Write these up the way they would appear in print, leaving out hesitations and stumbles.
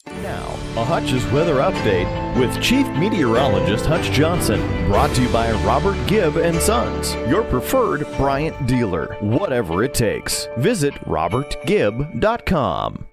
Now, a Hutch's weather update with Chief Meteorologist Hutch Johnson, brought to you by Robert Gibb and Sons, your preferred Bryant dealer. Whatever it takes. Visit robertgibb.com.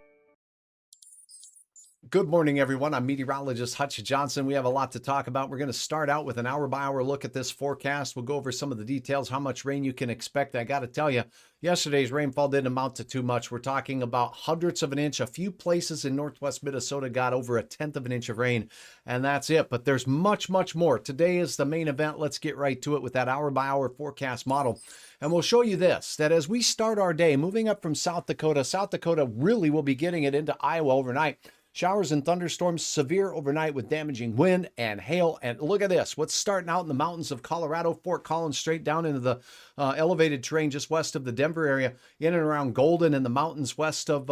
Good morning, everyone. I'm meteorologist Hutch Johnson. We have a lot to talk about. We're going to start out with an hour-by-hour look at this forecast. We'll go over some of the details, how much rain you can expect. I got to tell you, yesterday's rainfall didn't amount to too much. We're talking about hundredths of an inch. A few places in northwest Minnesota got over a tenth of an inch of rain, and that's it. But there's much, much more. Today is the main event. Let's get right to it with that hour-by-hour forecast model. And we'll show you this, that as we start our day, moving up from South Dakota really will be getting it into Iowa overnight. Showers and thunderstorms severe overnight with damaging wind and hail. And look at this. What's starting out in the mountains of Colorado, Fort Collins, straight down into the elevated terrain just west of the Denver area, in and around Golden, and the mountains west of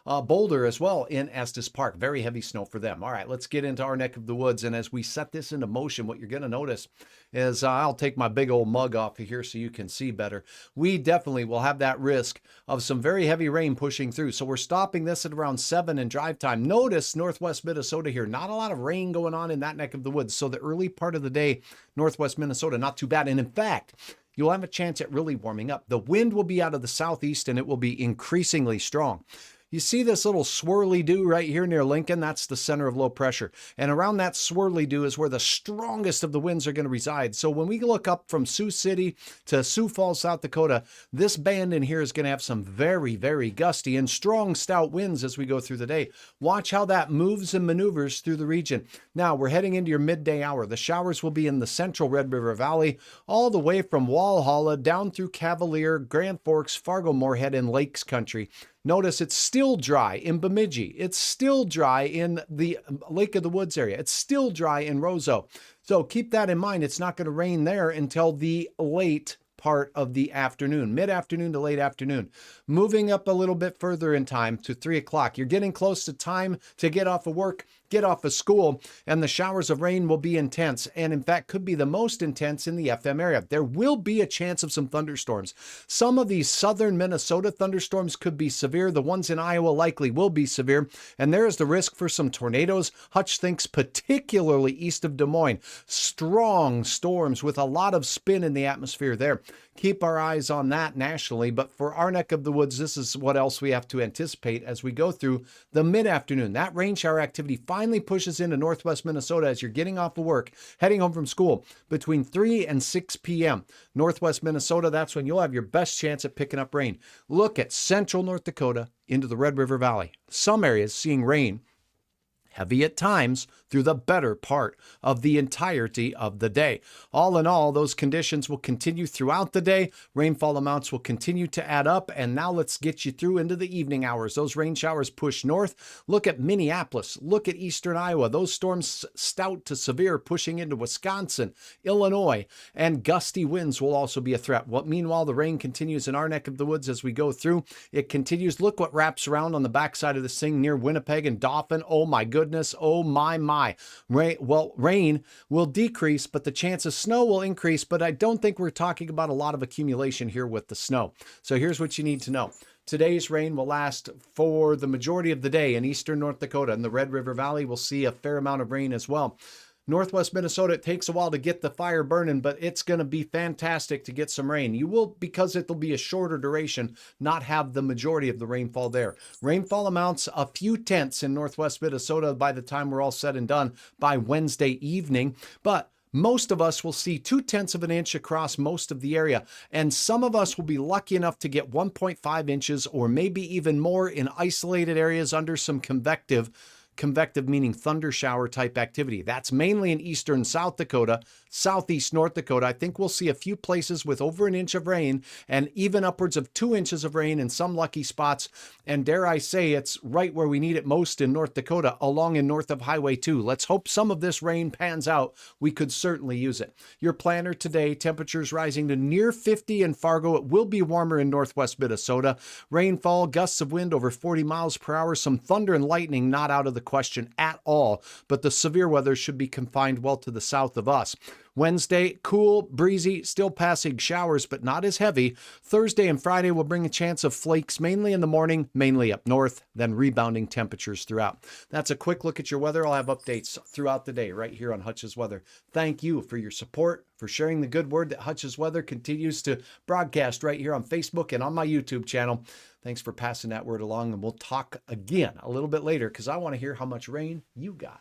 Boulder as well in Estes Park. Very heavy snow for them. All right, let's get into our neck of the woods. And as we set this into motion, what you're going to notice is I'll take my big old mug off of here so you can see better. We definitely will have that risk of some very heavy rain pushing through. So we're stopping this at around 7 in drive time. Notice northwest Minnesota here, not a lot of rain going on in that neck of the woods. So the early part of the day, northwest Minnesota, not too bad. And in fact, you'll have a chance at really warming up. The wind will be out of the southeast and it will be increasingly strong. You see this little swirly-do right here near Lincoln? That's the center of low pressure. And around that swirly-do is where the strongest of the winds are going to reside. So when we look up from Sioux City to Sioux Falls, South Dakota, this band in here is going to have some very, very gusty and strong, stout winds as we go through the day. Watch how that moves and maneuvers through the region. Now, we're heading into your midday hour. The showers will be in the central Red River Valley, all the way from Walhalla down through Cavalier, Grand Forks, Fargo-Moorhead, and Lakes Country. Notice it's still dry in Bemidji. It's still dry in the Lake of the Woods area. It's still dry in Roseau. So keep that in mind. It's not going to rain there until the late part of the afternoon, mid-afternoon to late afternoon. Moving up a little bit further in time to 3 o'clock. You're getting close to time to get off of work, get off of school, and the showers of rain will be intense, and in fact could be the most intense in the FM area. There will be a chance of some thunderstorms. Some of these southern Minnesota thunderstorms could be severe. The ones in Iowa likely will be severe, and there is the risk for some tornadoes. Hutch thinks particularly east of Des Moines. Strong storms with a lot of spin in the atmosphere there. Keep our eyes on that nationally, but for our neck of the woods, this is what else we have to anticipate as we go through the mid-afternoon. That rain shower activity finally pushes into northwest Minnesota as you're getting off of work, heading home from school between 3 and 6 p.m. Northwest Minnesota, that's when you'll have your best chance at picking up rain. Look at central North Dakota into the Red River Valley. Some areas seeing rain, heavy at times, through the better part of the entirety of the day. All in all, those conditions will continue throughout the day. Rainfall amounts will continue to add up. And now let's get you through into the evening hours. Those rain showers push north. Look at Minneapolis. Look at eastern Iowa. Those storms stout to severe pushing into Wisconsin, Illinois, and gusty winds will also be a threat. Meanwhile, the rain continues in our neck of the woods as we go through. It continues. Look what wraps around on the backside of this thing near Winnipeg and Dauphin. Oh my goodness. Oh my. Rain will decrease, but the chance of snow will increase. But I don't think we're talking about a lot of accumulation here with the snow. So here's what you need to know. Today's rain will last for the majority of the day in eastern North Dakota, and the Red River Valley will see a fair amount of rain as well. Northwest Minnesota, it takes a while to get the fire burning, but it's going to be fantastic to get some rain. You will, because it'll be a shorter duration, not have the majority of the rainfall there. Rainfall amounts a few tenths in northwest Minnesota by the time we're all said and done by Wednesday evening, but most of us will see 0.2 of an inch across most of the area, and some of us will be lucky enough to get 1.5 inches or maybe even more in isolated areas under some convective meaning thunder shower type activity. That's mainly in eastern South Dakota, southeast North Dakota. I think we'll see a few places with over an inch of rain and even upwards of 2 inches of rain in some lucky spots. And dare I say, it's right where we need it most in North Dakota, along and north of Highway 2. Let's hope some of this rain pans out. We could certainly use it. Your planner today, temperatures rising to near 50 in Fargo. It will be warmer in northwest Minnesota. Rainfall, gusts of wind over 40 miles per hour. Some thunder and lightning not out of the question at all, but the severe weather should be confined well to the south of us. Wednesday, cool, breezy, still passing showers, but not as heavy. Thursday and Friday will bring a chance of flakes, mainly in the morning, mainly up north, then rebounding temperatures throughout. That's a quick look at your weather. I'll have updates throughout the day right here on Hutch's Weather. Thank you for your support, for sharing the good word that Hutch's Weather continues to broadcast right here on Facebook and on my YouTube channel. Thanks for passing that word along, and we'll talk again a little bit later because I want to hear how much rain you got.